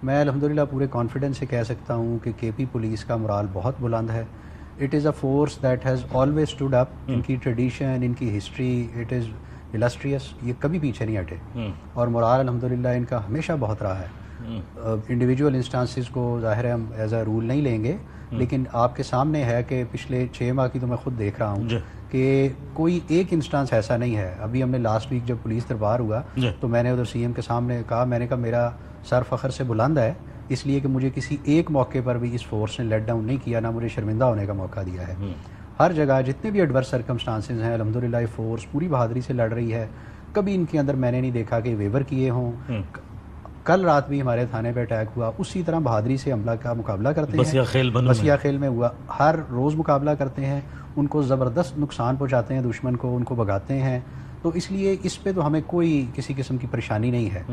میں الحمدللہ پورے کانفیڈنس سے کہہ سکتا ہوں کہ کے پی پولیس کا مرال بہت بلند ہے. It is a force that has always stood up. ان کی ٹریڈیشن، ان کی ہسٹری، اٹ از السٹریس. یہ کبھی پیچھے نہیں ہٹے اور مرال الحمدللہ ان کا ہمیشہ بہت رہا ہے. انڈیویجول انسٹانسز کو ظاہر ہے ہم ایز اے رول نہیں لیں گے، لیکن آپ کے سامنے ہے کہ پچھلے 6 ماہ کی تو میں خود دیکھ رہا ہوں کہ کوئی ایک انسٹانس ایسا نہیں ہے. ابھی ہم نے لاسٹ ویک جب پولیس دربار ہوا تو میں نے ادھر سی ایم کے سامنے کہا، میں نے کہا میرا سر فخر سے بلند ہے اس لیے کہ مجھے کسی ایک موقع پر بھی اس فورس نے لیٹ ڈاؤن نہیں کیا، نہ مجھے شرمندہ ہونے کا موقع دیا ہے. ہر جگہ جتنے بھی ایڈورس سرکمسٹانسز ہیں الحمدللہ یہ فورس پوری بہادری سے لڑ رہی ہے. کبھی ان کے اندر میں نے نہیں دیکھا کہ ویور کیے ہوں. کل رات بھی ہمارے تھانے پہ اٹیک ہوا، اسی طرح بہادری سے حملہ کا مقابلہ کرتے ہیں. بسیا خیل میں ہوا، ہر روز مقابلہ کرتے ہیں. ان کو زبردست نقصان پہنچاتے ہیں دشمن کو، ان کو بھگاتے ہیں. تو اس لیے اس پہ تو ہمیں کوئی کسی قسم کی پریشانی نہیں ہے.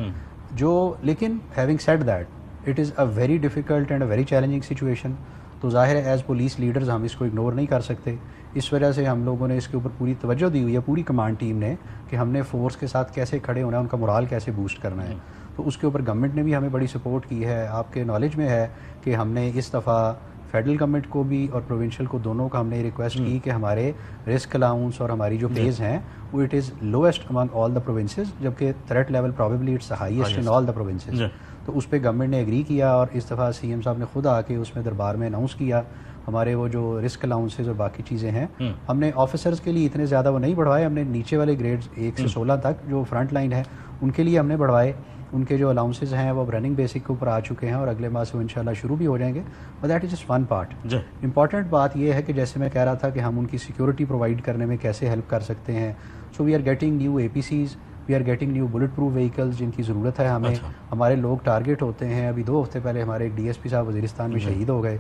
لیکن having said that it is a very difficult and a very challenging situation. تو ظاہر ہے ایز پولیس لیڈرز ہم اس کو اگنور نہیں کر سکتے. اس وجہ سے ہم لوگوں نے اس کے اوپر پوری توجہ دی ہوئی ہے، پوری کمانڈ ٹیم نے، کہ ہم نے فورس کے ساتھ کیسے کھڑے ہونا ہے، ان کا مرال کیسے بوسٹ کرنا ہے. تو اس کے اوپر گورنمنٹ نے بھی ہمیں بڑی سپورٹ کی ہے. آپ کے نالج میں ہے کہ ہم نے اس دفعہ فیڈرل گورنمنٹ کو بھی اور پروونشل کو دونوں کا ہم نے ریکویسٹ کی کہ ہمارے رسک الاؤنس اور ہماری جو پیز ہیں وہ it is lowest among all the provinces, جبکہ threat level probably it's highest in all the provinces. تو اس پہ گورنمنٹ نے ایگری کیا اور اس دفعہ سی ایم صاحب نے خود آ کے اس میں دربار میں اناؤنس کیا ہمارے وہ جو رسک الاؤنسز اور باقی چیزیں ہیں ہم نے آفیسرز کے لیے اتنے زیادہ وہ نہیں بڑھوائے. ہم نے نیچے والے گریڈز 1 سے 16 تک جو فرنٹ لائن ہے ان کے لیے ہم نے بڑھوائے. ان کے جو الاؤنسز ہیں وہ رننگ بیسک کے اوپر آ چکے ہیں اور اگلے ماہ سے وہ انشاءاللہ شروع بھی ہو جائیں گے. But that is just one part. Important بات یہ ہے کہ جیسے میں کہہ رہا تھا کہ ہم ان کی سیکورٹی پرووائڈ کرنے میں کیسے ہیلپ کر سکتے ہیں. So we are getting new A P Cs, we are getting new bullet proof vehicles جن کی ضرورت ہے ہمیں. ہمارے لوگ ٹارگیٹ ہوتے ہیں. ابھی 2 ہفتے پہلے ہمارے ایک ڈی ایس پی صاحب وزیرستان میں شہید ہو گئے.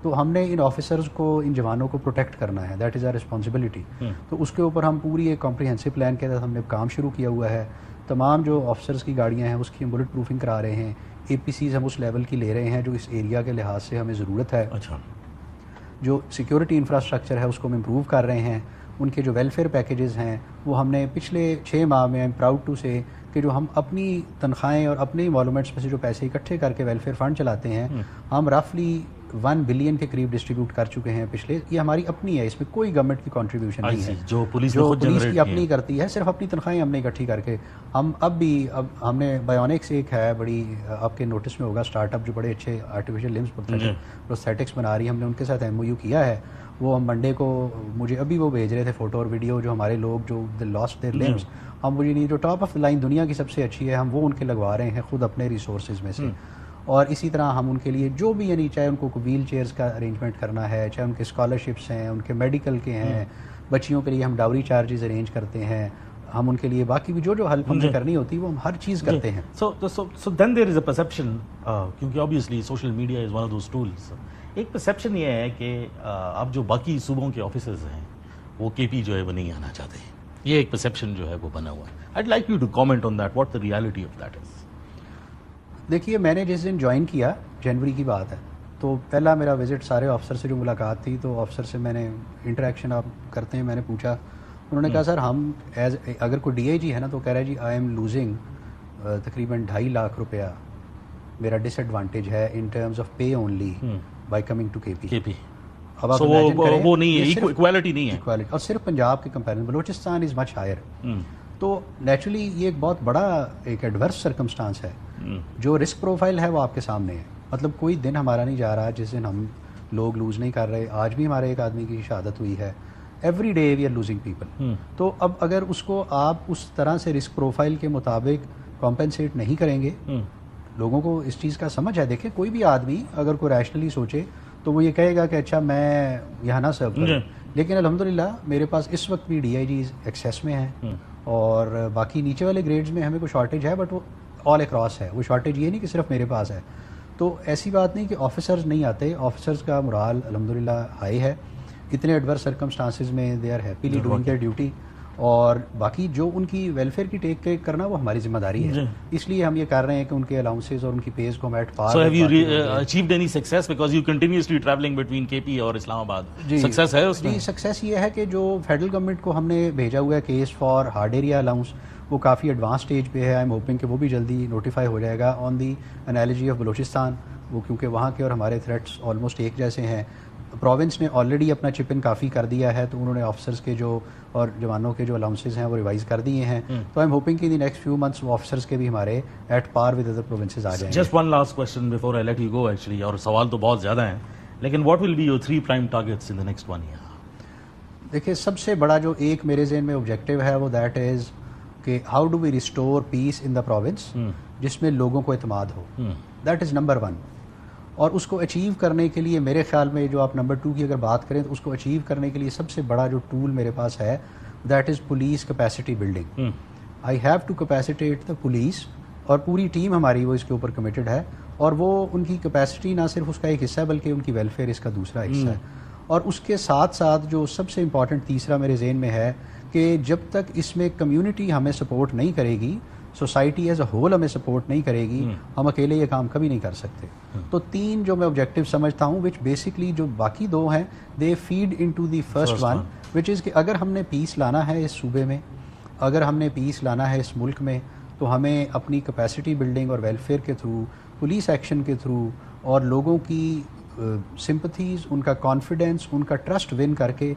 تو ہم نے ان آفیسرز کو، ان جوانوں کو پروٹیکٹ کرنا ہے. That is our responsibility. تو اس کے اوپر ہم پوری ایک کمپریہنسو پلان کے تحت ہم نے کام شروع کیا ہوا ہے. تمام جو آفیسرز کی گاڑیاں ہیں اس کی ہم بلٹ پروفنگ کرا رہے ہیں. اے پی سیز ہم اس لیول کی لے رہے ہیں جو اس ایریا کے لحاظ سے ہمیں ضرورت ہے. جو سیکورٹی انفراسٹرکچر ہے اس کو ہم امپروو کر رہے ہیں. ان کے جو ویلفیئر پیکیجز ہیں وہ ہم نے پچھلے 6 ماہ میں پراؤڈ ٹو سے کہ جو ہم اپنی تنخواہیں اور اپنے ایمولومنٹس میں سے جو پیسے اکٹھے کر کے ویلفیئر فنڈ چلاتے ہیں ہم رفلی 1 بلین کے قریب ڈسٹریبیوٹ کر چکے ہیں پچھلے. یہ ہماری اپنی ہے، اس میں کوئی گورنمنٹ کی کنٹریبیوشن نہیں ہے جو پولیس کی اپنی کرتی ہے. صرف اپنی تنخواہیں ہم نے اکٹھی کر کے اب ہم نے بایونکس ایک ہے بڑی آپ کے نوٹس میں ہوگا اسٹارٹ اپ جو بڑے اچھے آرٹیفیشیل لمبس پروستھیٹکس بنا رہی ہے. ہم نے ان کے ساتھ ایم او یو کیا ہے. وہ ہم منڈے کو مجھے ابھی وہ بھیج رہے تھے فوٹو اور ویڈیو جو ہمارے لوگ جو لاسٹ دیئر لمبس ہم مجھے نہیں جو ٹاپ آف دا لائن دنیا کی سب سے اچھی ہے ہم وہ ان کے لگوا رہے ہیں خود اپنے ریسورسز میں سے. اور اسی طرح ہم ان کے لیے جو بھی یعنی چاہے ان کو ویل چیئرز کا ارینجمنٹ کرنا ہے، چاہے ان کے اسکالرشپس ہیں، ان کے میڈیکل کے ہیں، بچیوں کے لیے ہم ڈاوری چارجز ارینج کرتے ہیں. ہم ان کے لیے باقی بھی جو ہیلپ ہمیں کرنی ہوتی ہے وہ ہم ہر چیز کرتے ہیں. سو دین دیر از اے پرسیپشن کیونکہ obviously social media is one of those tools. ایک پرسیپشن یہ ہے کہ اب جو باقی صوبوں کے آفیسرز ہیں وہ کے پی جو ہے وہ نہیں آنا چاہتے ہیں. یہ ایک پرسیپشن جو ہے وہ بنا ہوا ہے. I'd like you to comment on that, what the reality of that is. دیکھیے میں نے جس دن جوائن کیا جنوری کی بات ہے تو پہلا میرا وزٹ سارے آفسر سے جو ملاقات تھی تو آفسر سے میں نے انٹریکشن آپ کرتے ہیں میں نے پوچھا. انہوں نے کہا سر ہم اگر کوئی ڈی آئی جی ہے نا تو کہہ رہا ہے جی آئی ایم لوزنگ تقریباً 2.5 لاکھ روپیہ میرا ڈس ایڈوانٹیج ہے in terms of pay only by coming to K P. اب آپ وہ نہیں ہے، ایکوالٹی نہیں ہے اور صرف پنجاب کے کمپیرزن بلوچستان از مچ ہائر. تو نیچرلی یہ ایک بہت بڑا ایک ایڈورس سرکمسٹانس ہے. جو رسک پروفائل ہے وہ آپ کے سامنے ہے. مطلب کوئی دن ہمارا نہیں جا رہا جس دن ہم لوگ لوز نہیں کر رہے. آج بھی ہمارے ایک آدمی کی شہادت ہوئی ہے. Every day we are losing people. تو اب اگر اس کو آپ اس طرح سے رسک پروفائل کے مطابق کمپنسیٹ نہیں کریں گے، لوگوں کو اس چیز کا سمجھ ہے. دیکھیں کوئی بھی آدمی اگر کوئی ریشنلی سوچے تو وہ یہ کہے گا کہ اچھا میں یہاں نہ سرو کروں. لیکن الحمدللہ میرے پاس اس وقت بھی ڈی آئی جیز ایکسیس میں ہیں اور باقی نیچے والے گریڈز میں ہمیں کوئی شارٹیج ہے بٹ وہ آل اکراس ہے. وہ شارٹیج یہ نہیں کہ صرف میرے پاس ہے. تو ایسی بات نہیں کہ آفیسرز نہیں آتے. آفیسرز کا مرال الحمدللہ ہائی ہے. اتنے ایڈورس سرکمسٹانسز میں they are happily doing their duty. اور باقی جو ان کی ویلفیئر کی ٹیک کیئر کرنا وہ ہماری ذمہ داری ہے. اس لیے ہم یہ کر رہے ہیں کہ ان کے الاؤنسز اور ان کی پیز کو ہم at par. So have you achieved any success because you continuously traveling between KP اور اسلام آباد؟ سکسیس ہے اس میں؟ جی سکسیس یہ ہے کہ جو فیڈرل گورنمنٹ کو ہم نے بھیجا ہوا ہے case for hard area allowance وہ کافی ایڈوانس اسٹیج پہ ہے. آئی ایم ہوپنگ کہ وہ بھی جلدی نوٹیفائی ہو جائے گا. آن دی انالوجی آف بلوچستان, وہ کیونکہ وہاں کے اور ہمارے تھریٹس آلموسٹ ایک جیسے ہیں. پروونس نے آلریڈی اپنا چپ ان کافی کر دیا ہے, تو انہوں نے آفیسرس کے جو اور جوانوں کے جو الاؤنسز ہیں وہ ریوائز کر دیے ہیں. تو آئی ایم ہوپنگ کہ ان دی نیکسٹ فیو منتھس وہ آفیسرس کے بھی ہمارے at par with other provinces آ جائیں گے. Just one last question before I let you go actually, اور سوال تو بہت زیادہ ہیں, لیکن what will be your 3 prime targets in the next 1 year؟ دیکھیے سب سے بڑا جو ایک میرے ذہن میں آبجیکٹیو ہے وہ دیٹ از کہ how do we restore peace in the province, جس میں لوگوں کو اعتماد ہو. That is number 1. اور اس کو اچیو کرنے کے لیے میرے خیال میں جو آپ نمبر 2 کی اگر بات کریں تو اس کو اچیو کرنے کے لیے سب سے بڑا جو ٹول میرے پاس ہے that is police capacity building. I have to capacitate the police, اور پوری ٹیم ہماری وہ اس کے اوپر کمیٹڈ ہے, اور وہ ان کی کیپیسٹی نہ صرف اس کا ایک حصہ ہے بلکہ ان کی ویلفیئر اس کا دوسرا حصہ ہے. اور اس کے ساتھ ساتھ جو سب سے امپورٹنٹ تیسرا میرے ذہن میں ہے کہ جب تک اس میں کمیونٹی ہمیں سپورٹ نہیں کرے گی, سوسائٹی ایز اے ہول ہمیں سپورٹ نہیں کرے گی, ہم اکیلے یہ کام کبھی نہیں کر سکتے. تو 3 جو میں آبجیکٹیو سمجھتا ہوں وچ بیسکلی جو باقی 2 ہیں they feed into the first one, which is کہ اگر ہم نے پیس لانا ہے اس صوبے میں, اگر ہم نے پیس لانا ہے اس ملک میں, تو ہمیں اپنی کیپیسٹی بلڈنگ اور ویلفیئر کے تھرو, پولیس ایکشن کے تھرو, اور لوگوں کی سمپتھیز, ان کا کانفیڈنس, ان کا ٹرسٹ ون کر کے